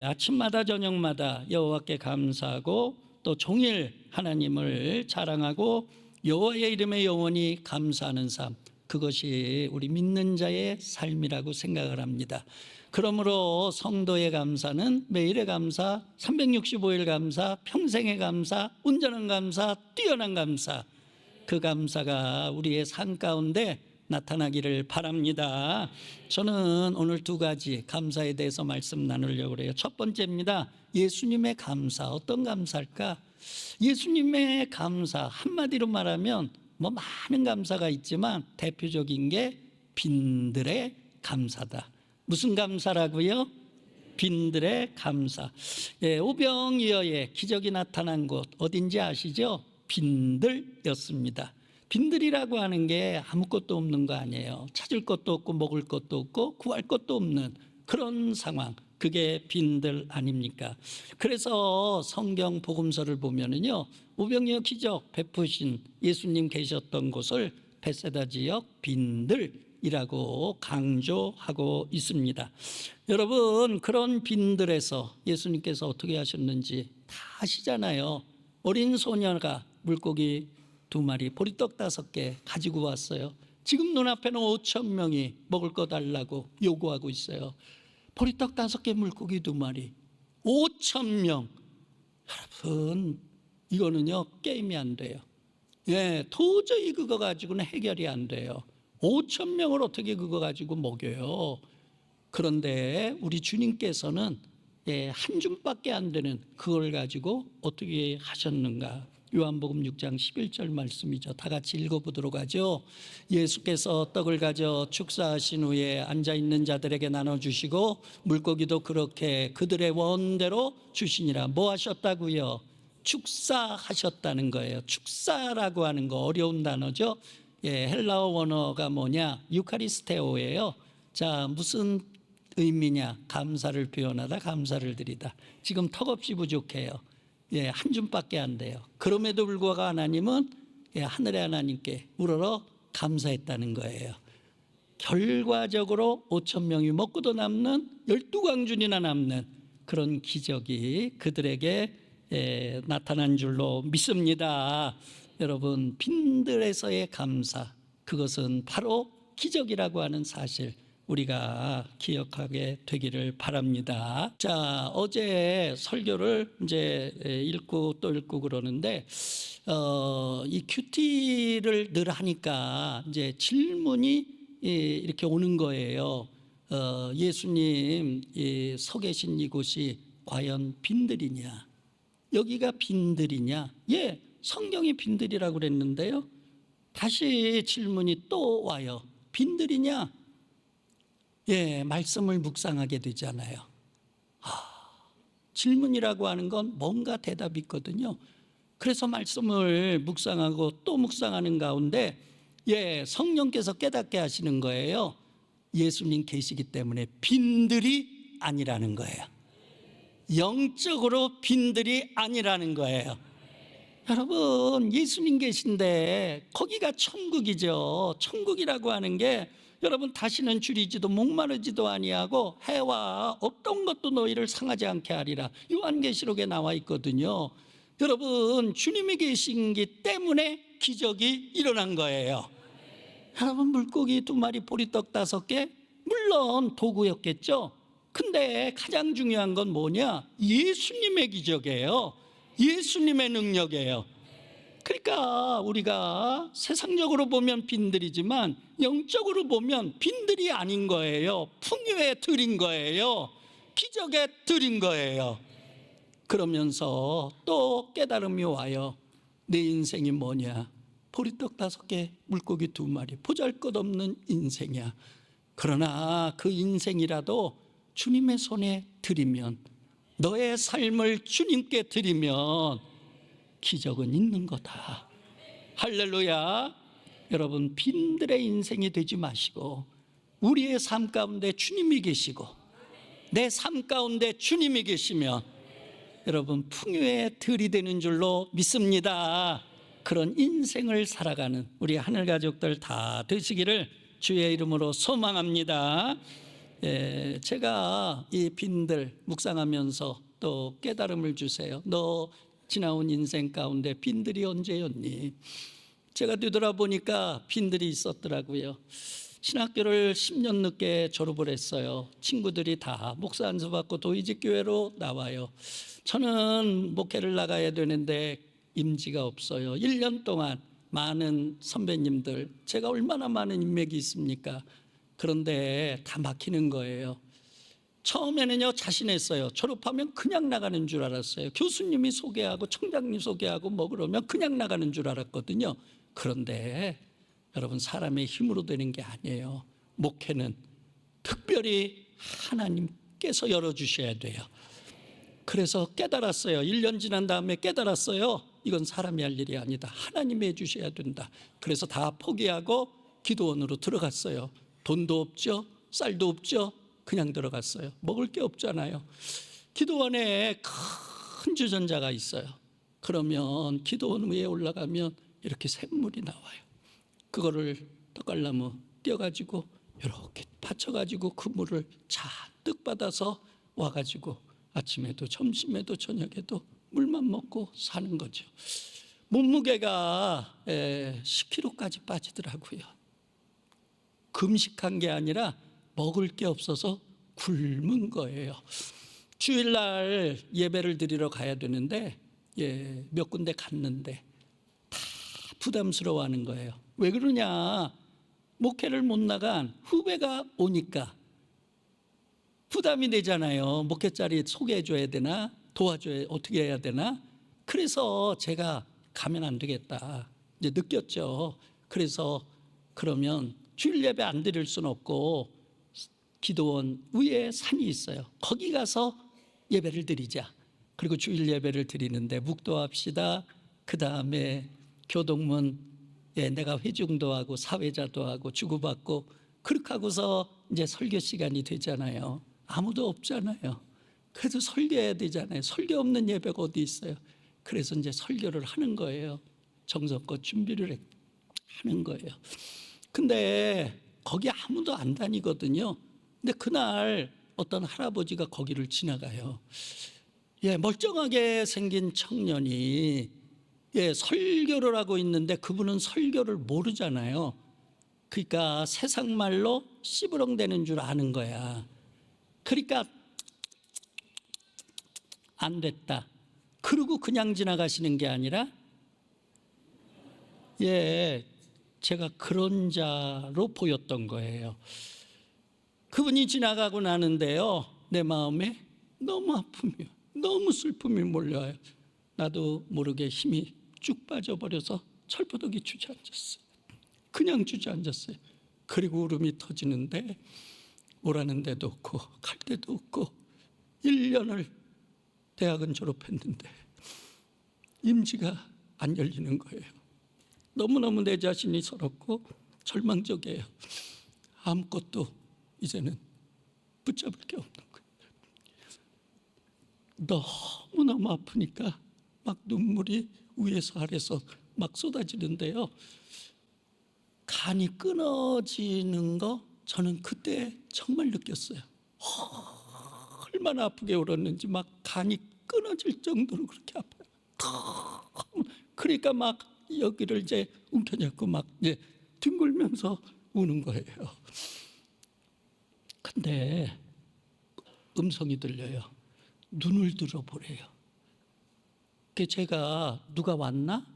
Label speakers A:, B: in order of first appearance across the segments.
A: 아침마다 저녁마다 여호와께 감사하고 또 종일 하나님을 자랑하고 여호와의 이름에 영원히 감사하는 삶, 그것이 우리 믿는 자의 삶이라고 생각을 합니다. 그러므로 성도의 감사는 매일의 감사, 365일 감사, 평생의 감사, 온전한 감사, 뛰어난 감사, 그 감사가 우리의 삶 가운데 나타나기를 바랍니다. 저는 오늘 두 가지 감사에 대해서 말씀 나누려고 해요. 첫 번째입니다. 예수님의 감사. 어떤 감사일까? 예수님의 감사, 한마디로 말하면 많은 감사가 있지만 대표적인 게 빈들의 감사다. 무슨 감사라고요? 빈들의 감사. 오병이어의 기적이 나타난 곳 어딘지 아시죠? 빈들이었습니다. 빈들이라고 하는 게 아무것도 없는 거 아니에요. 찾을 것도 없고 먹을 것도 없고 구할 것도 없는 그런 상황, 그게 빈들 아닙니까? 그래서 성경 복음서를 보면은요, 오병이어 기적 베푸신 예수님 계셨던 곳을 베세다 지역 빈들이라고 강조하고 있습니다. 여러분, 그런 빈들에서 예수님께서 어떻게 하셨는지 다 아시잖아요. 어린 소녀가 물고기 2마리, 보리떡 5개 가지고 왔어요. 지금 눈앞에는 5,000명이 먹을 거 달라고 요구하고 있어요. 보리떡 5개, 물고기 2마리, 5,000명. 여러분, 이거는요 게임이 안 돼요. 도저히 그거 가지고는 해결이 안 돼요. 5,000명을 어떻게 그거 가지고 먹여요? 그런데 우리 주님께서는 한 줌밖에 안 되는 그걸 가지고 어떻게 하셨는가? 요한복음 6장 11절 말씀이죠. 다 같이 읽어보도록 하죠. 예수께서 떡을 가져 축사하신 후에 앉아있는 자들에게 나눠주시고 물고기도 그렇게 그들의 원대로 주시니라. 뭐 하셨다고요? 축사하셨다는 거예요. 축사라고 하는 거 어려운 단어죠. 헬라어 원어가 뭐냐? 유카리스테오예요. 자, 무슨 의미냐? 감사를 표현하다, 감사를 드리다. 지금 턱없이 부족해요. 한 줌밖에 안 돼요. 그럼에도 불구하고 하나님은 하늘의 하나님께 우러러 감사했다는 거예요. 결과적으로 5,000명이 먹고도 남는 12광준이나 남는 그런 기적이 그들에게 나타난 줄로 믿습니다. 여러분, 빈들에서의 감사, 그것은 바로 기적이라고 하는 사실 우리가 기억하게 되기를 바랍니다. 자, 어제 설교를 이제 읽고 또 읽고 그러는데, 이 큐티를 늘 하니까 이제 질문이 이렇게 오는 거예요. 예수님 서 계신 이곳이 과연 빈들이냐? 여기가 빈들이냐? 성경이 빈들이라고 그랬는데요. 다시 질문이 또 와요. 빈들이냐? 말씀을 묵상하게 되잖아요. 질문이라고 하는 건 뭔가 대답이 있거든요. 그래서 말씀을 묵상하고 또 묵상하는 가운데 성령께서 깨닫게 하시는 거예요. 예수님 계시기 때문에 빈들이 아니라는 거예요. 영적으로 빈들이 아니라는 거예요. 여러분, 예수님 계신데 거기가 천국이죠. 천국이라고 하는 게 여러분, 다시는 줄이지도 목마르지도 아니하고 해와 어떤 것도 너희를 상하지 않게 하리라. 요한계시록에 나와 있거든요. 여러분, 주님이 계신기 때문에 기적이 일어난 거예요. 여러분, 물고기 2마리, 보리떡 5개, 물론 도구였겠죠. 근데 가장 중요한 건 뭐냐? 예수님의 기적이에요. 예수님의 능력이에요. 그러니까 우리가 세상적으로 보면 빈들이지만 영적으로 보면 빈들이 아닌 거예요. 풍요에 들인 거예요. 기적에 들인 거예요. 그러면서 또 깨달음이 와요. 내 인생이 뭐냐? 보리떡 5개, 물고기 2마리, 보잘것없는 인생이야. 그러나 그 인생이라도 주님의 손에 드리면, 너의 삶을 주님께 드리면 기적은 있는 거다. 할렐루야. 여러분, 빈들의 인생이 되지 마시고 우리의 삶 가운데 주님이 계시고 내 삶 가운데 주님이 계시면 여러분, 풍요에 들이 되는 줄로 믿습니다. 그런 인생을 살아가는 우리 하늘 가족들 다 되시기를 주의 이름으로 소망합니다. 제가 이 빈들 묵상하면서 또 깨달음을 주세요. 너 지나온 인생 가운데 빈들이 언제였니? 제가 뒤돌아보니까 빈들이 있었더라고요. 신학교를 10년 늦게 졸업을 했어요. 친구들이 다 목사 안수 받고 도이직 교회로 나와요. 저는 목회를 나가야 되는데 임지가 없어요. 1년 동안 많은 선배님들, 제가 얼마나 많은 인맥이 있습니까? 그런데 다 막히는 거예요. 처음에는요 자신했어요. 졸업하면 그냥 나가는 줄 알았어요. 교수님이 소개하고 청장님 소개하고 뭐 그러면 그냥 나가는 줄 알았거든요. 그런데 여러분, 사람의 힘으로 되는 게 아니에요. 목회는 특별히 하나님께서 열어주셔야 돼요. 그래서 깨달았어요. 1년 지난 다음에 깨달았어요. 이건 사람이 할 일이 아니다. 하나님이 해주셔야 된다. 그래서 다 포기하고 기도원으로 들어갔어요. 돈도 없죠, 쌀도 없죠. 그냥 들어갔어요. 먹을 게 없잖아요. 기도원에 큰 주전자가 있어요. 그러면 기도원 위에 올라가면 이렇게 샘물이 나와요. 그거를 떡갈나무 띄어가지고 이렇게 받쳐가지고 그 물을 잔뜩 받아서 와가지고 아침에도 점심에도 저녁에도 물만 먹고 사는 거죠. 몸무게가 10kg까지 빠지더라고요. 금식한 게 아니라 먹을 게 없어서 굶은 거예요. 주일날 예배를 드리러 가야 되는데 몇 군데 갔는데 다 부담스러워하는 거예요. 왜 그러냐? 목회를 못 나간 후배가 오니까 부담이 되잖아요. 목회 자리 소개해 줘야 되나? 도와줘야, 어떻게 해야 되나? 그래서 제가 가면 안 되겠다 이제 느꼈죠. 그래서 그러면 주일 예배 안 드릴 수는 없고 기도원 위에 산이 있어요. 거기 가서 예배를 드리자. 그리고 주일 예배를 드리는데 묵도합시다. 그 다음에 교동문 내가 회중도 하고 사회자도 하고 주고받고 그렇게 하고서 이제 설교 시간이 되잖아요. 아무도 없잖아요. 그래도 설교해야 되잖아요. 설교 없는 예배가 어디 있어요. 그래서 이제 설교를 하는 거예요. 정성껏 준비를 하는 거예요. 근데 거기 아무도 안 다니거든요. 근데 그날 어떤 할아버지가 거기를 지나가요. 멀쩡하게 생긴 청년이 설교를 하고 있는데 그분은 설교를 모르잖아요. 그러니까 세상 말로 씨부렁대는 줄 아는 거야. 그러니까 안 됐다. 그러고 그냥 지나가시는 게 아니라 제가 그런 자로 보였던 거예요. 그분이 지나가고 나는데요, 내 마음에 너무 아픔이, 너무 슬픔이 몰려와요. 나도 모르게 힘이 쭉 빠져버려서 철부덕이 주저앉았어요. 그냥 주저앉았어요. 그리고 울음이 터지는데 오라는 데도 없고 갈 데도 없고 1년을 대학은 졸업했는데 임지가 안 열리는 거예요. 너무너무 내 자신이 서럽고 절망적이에요. 아무것도 이제는 붙잡을 게 없는 거예요. 너무너무 아프니까 막 눈물이 위에서 아래서 막 쏟아지는데요. 간이 끊어지는 거 저는 그때 정말 느꼈어요. 얼마나 아프게 울었는지 막 간이 끊어질 정도로 그렇게 아파요. 그러니까 막 여기를 이제 움켜잡고 막 이제 뒹굴면서 우는 거예요. 근데 음성이 들려요. 눈을 들어보래요. 그 제가 누가 왔나?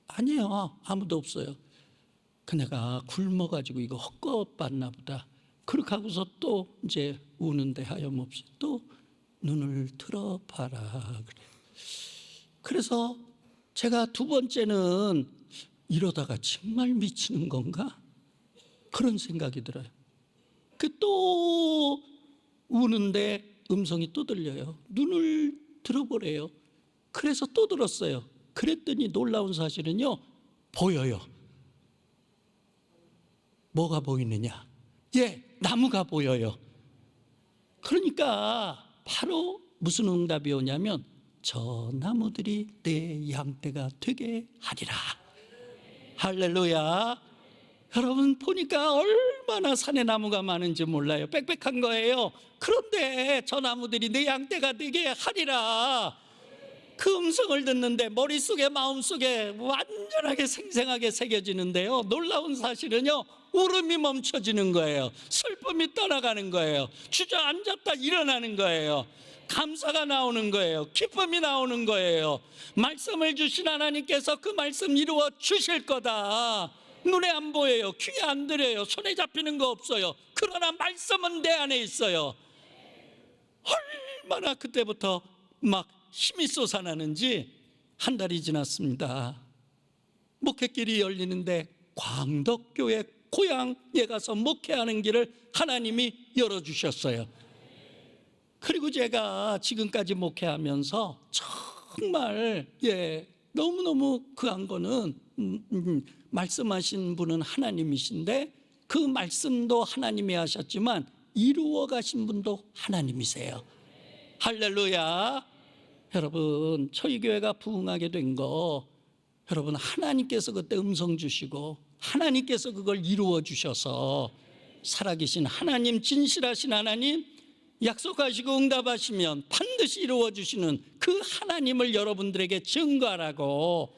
A: 아니에요. 아무도 없어요. 그 내가 굶어가지고 이거 헛것봤나 보다. 그렇게 하고서 또 이제 우는데 하염없이 또 눈을 들어봐라 그래. 그래서 제가 두 번째는 이러다가 정말 미치는 건가? 그런 생각이 들어요. 그 또 우는데 음성이 또 들려요. 눈을 들어보래요. 그래서 또 들었어요. 그랬더니 놀라운 사실은요, 보여요. 뭐가 보이느냐? 나무가 보여요. 그러니까 바로 무슨 응답이 오냐면 저 나무들이 내 양떼가 되게 하리라. 할렐루야. 여러분 보니까 얼마나 산에 나무가 많은지 몰라요. 빽빽한 거예요. 그런데 저 나무들이 내 양떼가 되게 하리라, 그 음성을 듣는데 머릿속에 마음속에 완전하게 생생하게 새겨지는데요, 놀라운 사실은요, 울음이 멈춰지는 거예요. 슬픔이 떠나가는 거예요. 주저앉았다 일어나는 거예요. 감사가 나오는 거예요. 기쁨이 나오는 거예요. 말씀을 주신 하나님께서 그 말씀 이루어 주실 거다. 눈에 안 보여요. 귀에 안 들려요. 손에 잡히는 거 없어요. 그러나 말씀은 내 안에 있어요. 얼마나 그때부터 막 힘이 솟아나는지. 한 달이 지났습니다. 목회길이 열리는데 광덕교회 고향에 가서 목회하는 길을 하나님이 열어주셨어요. 그리고 제가 지금까지 목회하면서 정말 너무너무 그한 거는 말씀하신 분은 하나님이신데 그 말씀도 하나님이 하셨지만 이루어 가신 분도 하나님이세요. 할렐루야. 여러분, 저희 교회가 부흥하게 된 거, 여러분 하나님께서 그때 음성 주시고 하나님께서 그걸 이루어 주셔서, 살아계신 하나님, 진실하신 하나님, 약속하시고 응답하시면 반드시 이루어 주시는 그 하나님을 여러분들에게 증거하라고,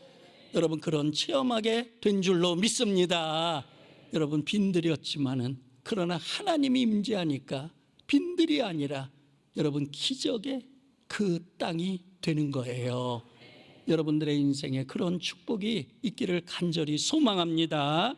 A: 여러분 그런 체험하게 된 줄로 믿습니다. 여러분 빈들이었지만은 그러나 하나님이 임재하니까 빈들이 아니라 여러분 기적의 그 땅이 되는 거예요. 여러분들의 인생에 그런 축복이 있기를 간절히 소망합니다.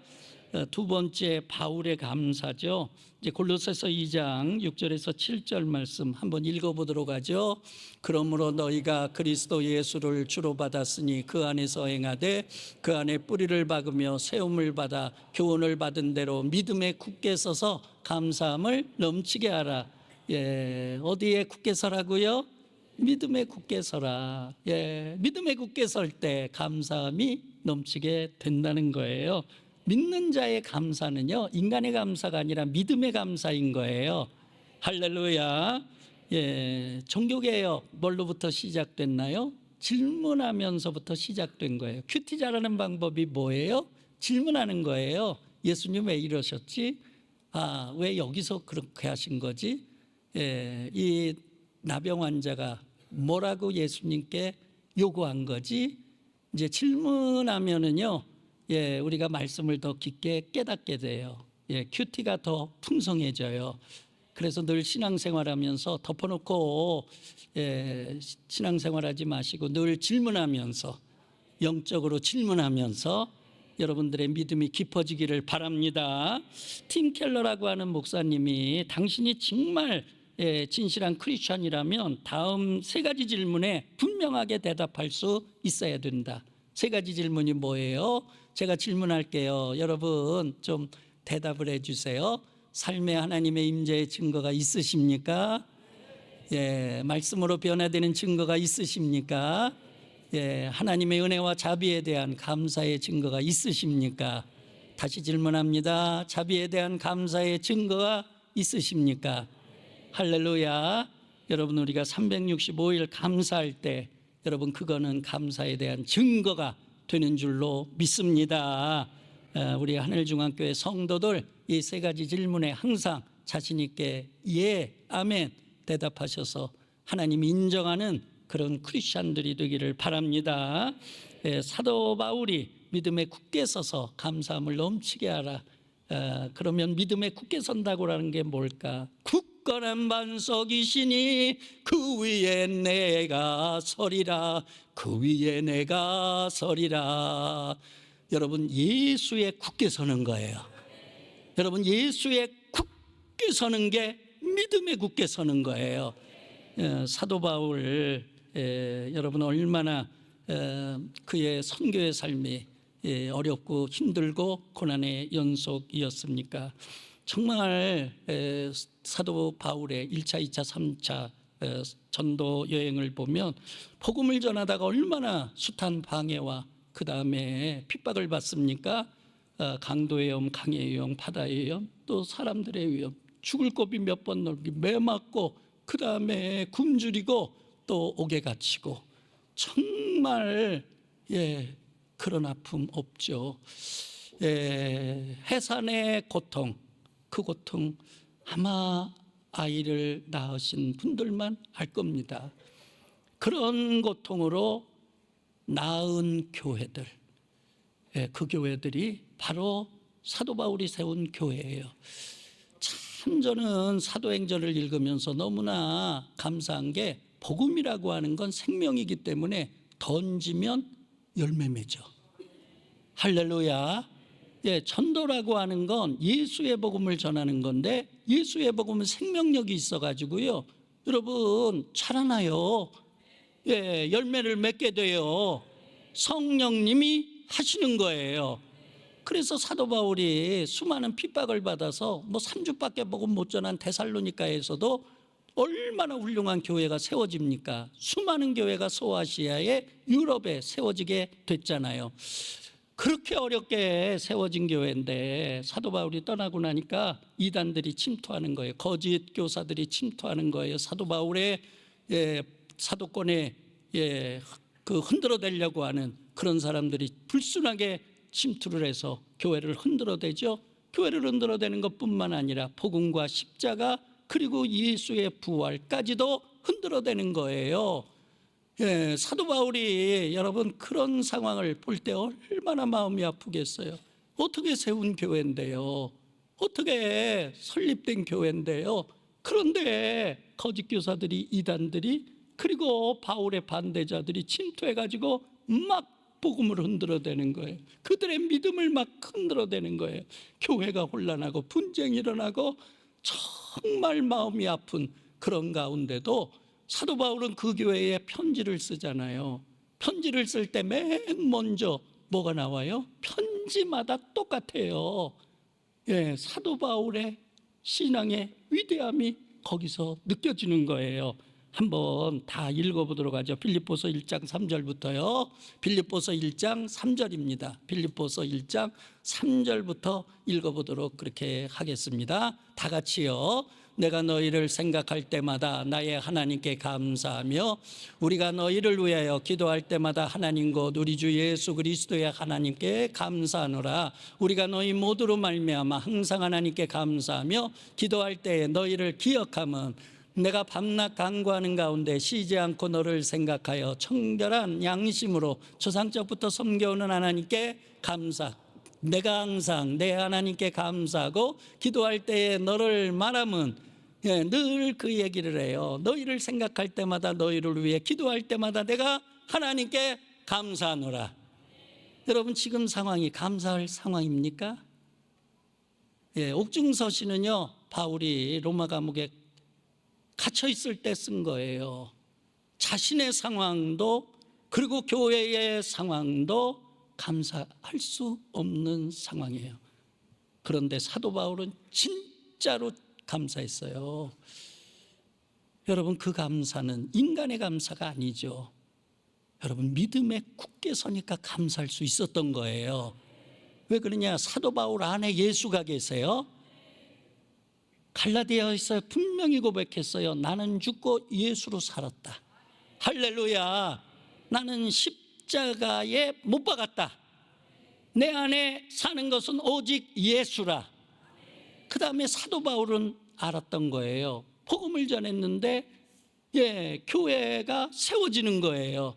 A: 두 번째, 바울의 감사죠. 이제 골로새서 2장 6절에서 7절 말씀 한번 읽어보도록 하죠. 그러므로 너희가 그리스도 예수를 주로 받았으니 그 안에서 행하되 그 안에 뿌리를 박으며 세움을 받아 교훈을 받은 대로 믿음에 굳게 서서 감사함을 넘치게 하라. 어디에 굳게 서라고요? 믿음에 굳게 서라. 믿음에 굳게 설 때 감사함이 넘치게 된다는 거예요. 믿는 자의 감사는요, 인간의 감사가 아니라 믿음의 감사인 거예요. 할렐루야. 종교개혁 뭘로부터 시작됐나요? 질문하면서부터 시작된 거예요. 큐티 잘하는 방법이 뭐예요? 질문하는 거예요. 예수님 왜 이러셨지? 왜 여기서 그렇게 하신 거지? 이 나병 환자가 뭐라고 예수님께 요구한 거지? 이제 질문하면은요, 우리가 말씀을 더 깊게 깨닫게 돼요. 큐티가 더 풍성해져요. 그래서 늘 신앙생활하면서 덮어놓고 신앙생활하지 마시고 늘 질문하면서, 영적으로 질문하면서 여러분들의 믿음이 깊어지기를 바랍니다. 팀 켈러라고 하는 목사님이 당신이 정말 진실한 크리스찬이라면 다음 세 가지 질문에 분명하게 대답할 수 있어야 된다. 세 가지 질문이 뭐예요? 제가 질문할게요. 여러분 좀 대답을 해주세요. 삶에 하나님의 임재의 증거가 있으십니까? 말씀으로 변화되는 증거가 있으십니까? 하나님의 은혜와 자비에 대한 감사의 증거가 있으십니까? 다시 질문합니다. 자비에 대한 감사의 증거가 있으십니까? 할렐루야. 여러분 우리가 365일 감사할 때 여러분 그거는 감사에 대한 증거가 되는 줄로 믿습니다. 우리 하늘중앙교회 성도들 이 세 가지 질문에 항상 자신 있게 아멘 대답하셔서 하나님이 인정하는 그런 크리스찬들이 되기를 바랍니다. 사도 바울이 믿음에 굳게 서서 감사함을 넘치게 하라. 그러면 믿음에 굳게 선다고 하는 게 뭘까? 굳건한 반석이시니 그 위에 내가 서리라. 그 위에 내가 서리라. 여러분 예수에 굳게 서는 거예요. 여러분 예수에 굳게 서는 게 믿음에 굳게 서는 거예요. 사도 바울 여러분 얼마나 그의 선교의 삶이 어렵고 힘들고 고난의 연속이었습니까? 정말 사도 바울의 1차, 2차, 3차 전도 여행을 보면 복음을 전하다가 얼마나 숱한 방해와 그 다음에 핍박을 받습니까? 강도의 위험, 강의 위험, 바다의 위험, 또 사람들의 위험, 죽을 고비 몇 번 넘기, 매 맞고 그 다음에 굶주리고 또 옥에 갇히고, 정말 그런 아픔 없죠. 해산의 고통, 그 고통 아마 아이를 낳으신 분들만 알 겁니다. 그런 고통으로 낳은 교회들, 그 교회들이 바로 사도 바울이 세운 교회예요. 참 저는 사도행전을 읽으면서 너무나 감사한 게, 복음이라고 하는 건 생명이기 때문에 던지면 열매 맺어. 할렐루야. 전도라고 하는 건 예수의 복음을 전하는 건데, 예수의 복음은 생명력이 있어가지고요, 여러분 자라나요. 열매를 맺게 돼요. 성령님이 하시는 거예요. 그래서 사도 바울이 수많은 핍박을 받아서 3주밖에 복음 못 전한 데살로니가에서도 얼마나 훌륭한 교회가 세워집니까? 수많은 교회가 소아시아에, 유럽에 세워지게 됐잖아요. 그렇게 어렵게 세워진 교회인데 사도 바울이 떠나고 나니까 이단들이 침투하는 거예요. 거짓 교사들이 침투하는 거예요. 사도 바울의 사도권에 그 흔들어대려고 하는 그런 사람들이 불순하게 침투를 해서 교회를 흔들어대죠. 교회를 흔들어대는 것뿐만 아니라 복음과 십자가, 그리고 예수의 부활까지도 흔들어대는 거예요. 사도 바울이 여러분 그런 상황을 볼 때 얼마나 마음이 아프겠어요. 어떻게 세운 교회인데요, 어떻게 설립된 교회인데요, 그런데 거짓 교사들이, 이단들이, 그리고 바울의 반대자들이 침투해가지고 막 복음을 흔들어대는 거예요. 그들의 믿음을 막 흔들어대는 거예요. 교회가 혼란하고 분쟁이 일어나고 정말 마음이 아픈 그런 가운데도 사도 바울은 그 교회에 편지를 쓰잖아요. 편지를 쓸 때 맨 먼저 뭐가 나와요? 편지마다 똑같아요. 사도 바울의 신앙의 위대함이 거기서 느껴지는 거예요. 한번 다 읽어보도록 하죠. 빌립보서 1장 3절부터요. 빌립보서 1장 3절입니다. 빌립보서 1장 3절부터 읽어보도록 그렇게 하겠습니다. 다 같이요. 내가 너희를 생각할 때마다 나의 하나님께 감사하며 우리가 너희를 위하여 기도할 때마다 하나님 곧 우리 주 예수 그리스도의 하나님께 감사하노라. 우리가 너희 모두로 말미암아 항상 하나님께 감사하며 기도할 때에 너희를 기억하면 내가 밤낮 간구하는 가운데 쉬지 않고 너를 생각하여 청결한 양심으로 조상적부터 섬겨오는 하나님께 감사. 내가 항상 내 하나님께 감사하고 기도할 때에 너를 말하면 늘 그 얘기를 해요. 너희를 생각할 때마다, 너희를 위해 기도할 때마다 내가 하나님께 감사하노라. 여러분 지금 상황이 감사할 상황입니까? 옥중서신은요, 바울이 로마 감옥에 갇혀 있을 때 쓴 거예요. 자신의 상황도, 그리고 교회의 상황도 감사할 수 없는 상황이에요. 그런데 사도 바울은 진짜로 감사했어요. 여러분 그 감사는 인간의 감사가 아니죠. 여러분 믿음에 굳게 서니까 감사할 수 있었던 거예요. 왜 그러냐? 사도 바울 안에 예수가 계세요. 갈라디아에서 분명히 고백했어요. 나는 죽고 예수로 살았다. 할렐루야. 나는 십자가에 못 박았다. 내 안에 사는 것은 오직 예수라. 그 다음에 사도 바울은 알았던 거예요. 복음을 전했는데 교회가 세워지는 거예요.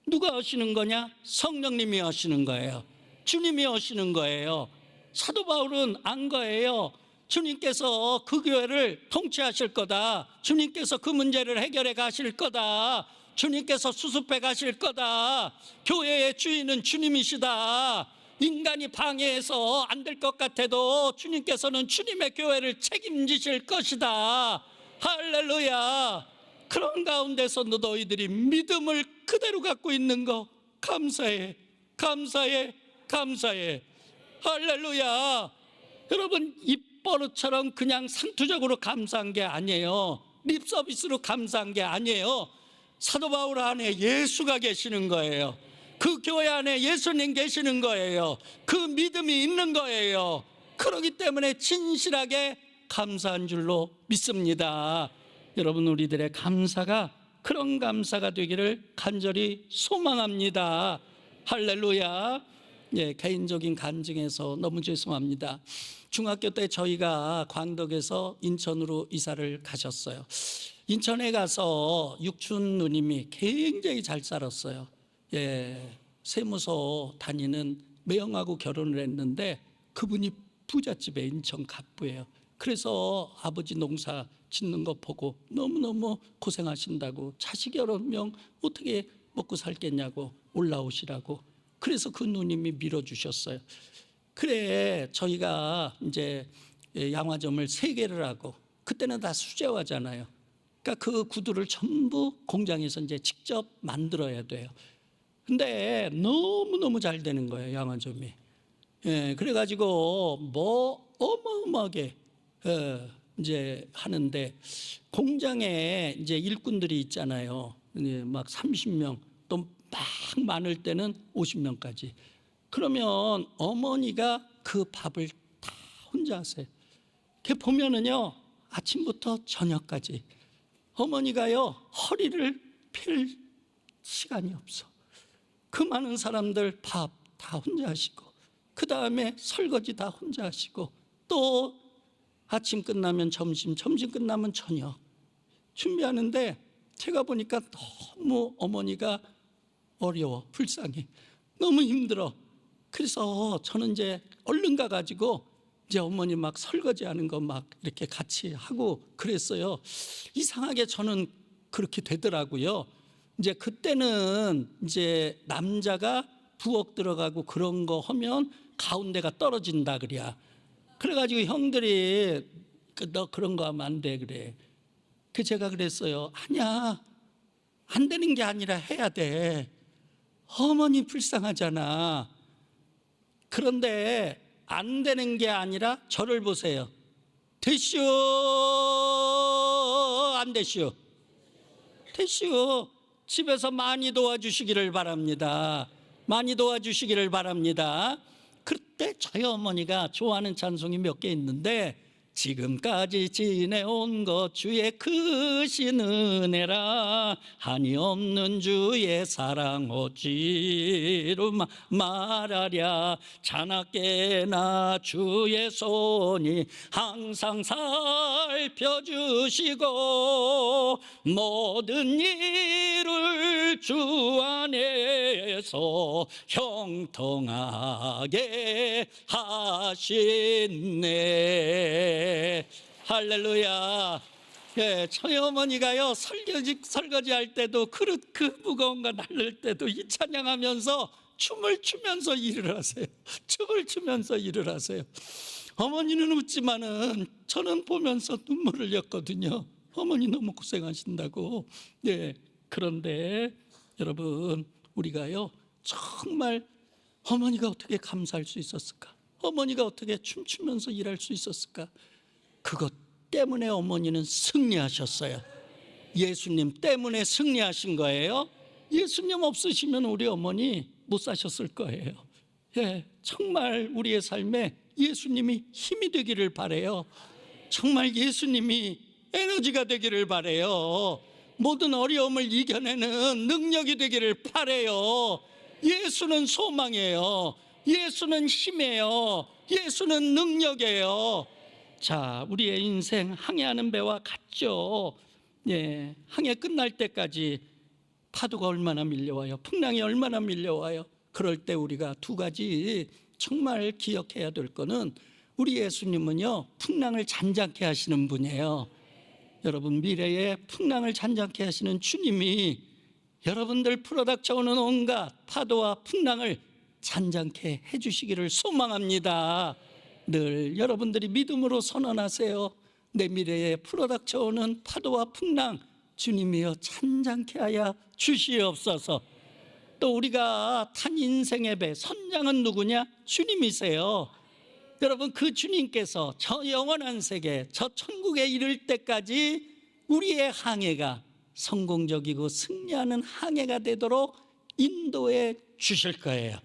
A: 누가 하시는 거냐? 성령님이 하시는 거예요. 주님이 하시는 거예요. 사도 바울은 안 거예요. 주님께서 그 교회를 통치하실 거다. 주님께서 그 문제를 해결해 가실 거다. 주님께서 수습해 가실 거다. 교회의 주인은 주님이시다. 인간이 방해해서 안 될 것 같아도 주님께서는 주님의 교회를 책임지실 것이다. 할렐루야. 그런 가운데서 너희들이 믿음을 그대로 갖고 있는 거 감사해, 감사해, 감사해. 할렐루야. 여러분 입버릇처럼 그냥 상투적으로 감사한 게 아니에요. 립서비스로 감사한 게 아니에요. 사도 바울 안에 예수가 계시는 거예요. 그 교회 안에 예수님 계시는 거예요. 그 믿음이 있는 거예요. 그렇기 때문에 진실하게 감사한 줄로 믿습니다. 여러분 우리들의 감사가 그런 감사가 되기를 간절히 소망합니다. 할렐루야. 개인적인 간증에서 너무 죄송합니다. 중학교 때 저희가 광덕에서 인천으로 이사를 가셨어요. 인천에 가서 육촌 누님이 굉장히 잘 살았어요. 세무서 다니는 매형하고 결혼을 했는데 그분이 부잣집에 인천 갑부예요. 그래서 아버지 농사 짓는 거 보고 너무너무 고생하신다고, 자식 여러 명 어떻게 먹고 살겠냐고 올라오시라고, 그래서 그 누님이 밀어주셨어요. 그래 저희가 이제 양화점을 3개를 하고, 그때는 다 수제화잖아요. 그러니까 그 구두를 전부 공장에서 이제 직접 만들어야 돼요. 근데 너무너무 잘 되는 거예요, 양화점이. 그래가지고 뭐 어마어마하게 이제 하는데, 공장에 이제 일꾼들이 있잖아요. 막 30명, 또 막 많을 때는 50명까지. 그러면 어머니가 그 밥을 다 혼자 하세요. 그 보면은요, 아침부터 저녁까지 어머니가요 허리를 펼 시간이 없어. 그 많은 사람들 밥 다 혼자 하시고, 그 다음에 설거지 다 혼자 하시고, 또 아침 끝나면 점심, 점심 끝나면 저녁 준비하는데, 제가 보니까 너무 어머니가 어려워, 불쌍해, 너무 힘들어. 그래서 저는 이제 얼른 가가지고 이제 어머니 막 설거지하는 거 막 이렇게 같이 하고 그랬어요. 이상하게 저는 그렇게 되더라고요. 이제 그때는 이제 남자가 부엌 들어가고 그런 거 하면 가운데가 떨어진다 그래야. 그래가지고 형들이 너 그런 거 하면 안 돼 그래. 그 제가 그랬어요. 아니야, 안 되는 게 아니라 해야 돼. 어머니 불쌍하잖아. 그런데 안 되는 게 아니라 저를 보세요. 되슈 안 되슈? 되슈. 집에서 많이 도와주시기를 바랍니다. 많이 도와주시기를 바랍니다. 그때 저희 어머니가 좋아하는 찬송이 몇 개 있는데, 지금까지 지내온 것 주의 크신 은혜라, 한이 없는 주의 사랑 어찌로 말하랴. 자나깨나 주의 손이 항상 살펴주시고, 모든 일을 주 안에서 형통하게 하시네. 할렐루야. 저희 어머니가요 설거지 할 때도, 그릇 그 무거운 거 날릴 때도 이 찬양하면서 춤을 추면서 일을 하세요. 춤을 추면서 일을 하세요. 어머니는 웃지만은 저는 보면서 눈물을 흘렸거든요. 어머니 너무 고생하신다고. 그런데 여러분, 우리가요 정말 어머니가 어떻게 감사할 수 있었을까? 어머니가 어떻게 춤추면서 일할 수 있었을까? 그것 때문에 어머니는 승리하셨어요. 예수님 때문에 승리하신 거예요. 예수님 없으시면 우리 어머니 못 사셨을 거예요. 정말 우리의 삶에 예수님이 힘이 되기를 바라요. 정말 예수님이 에너지가 되기를 바라요. 모든 어려움을 이겨내는 능력이 되기를 바라요. 예수는 소망이에요. 예수는 힘이에요. 예수는 능력이에요. 자, 우리의 인생 항해하는 배와 같죠. 항해 끝날 때까지 파도가 얼마나 밀려와요. 풍랑이 얼마나 밀려와요. 그럴 때 우리가 2가지 정말 기억해야 될 거는, 우리 예수님은요 풍랑을 잔잔케 하시는 분이에요. 여러분, 미래에 풍랑을 잔잔케 하시는 주님이 여러분들 풀어닥쳐오는 온갖 파도와 풍랑을 잔잔케 해주시기를 소망합니다. 늘 여러분들이 믿음으로 선언하세요. 내 미래에 풀어닥쳐오는 파도와 풍랑 주님이여 잔잔케 하여 주시옵소서. 또 우리가 탄 인생의 배 선장은 누구냐? 주님이세요. 여러분, 그 주님께서 저 영원한 세계, 저 천국에 이를 때까지 우리의 항해가 성공적이고 승리하는 항해가 되도록 인도해 주실 거예요.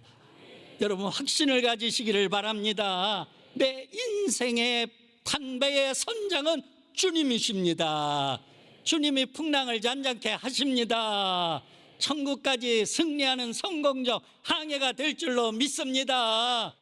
A: 여러분, 확신을 가지시기를 바랍니다. 내 인생의 탄배의 선장은 주님이십니다. 주님이 풍랑을 잔잔케 하십니다. 천국까지 승리하는 성공적 항해가 될 줄로 믿습니다.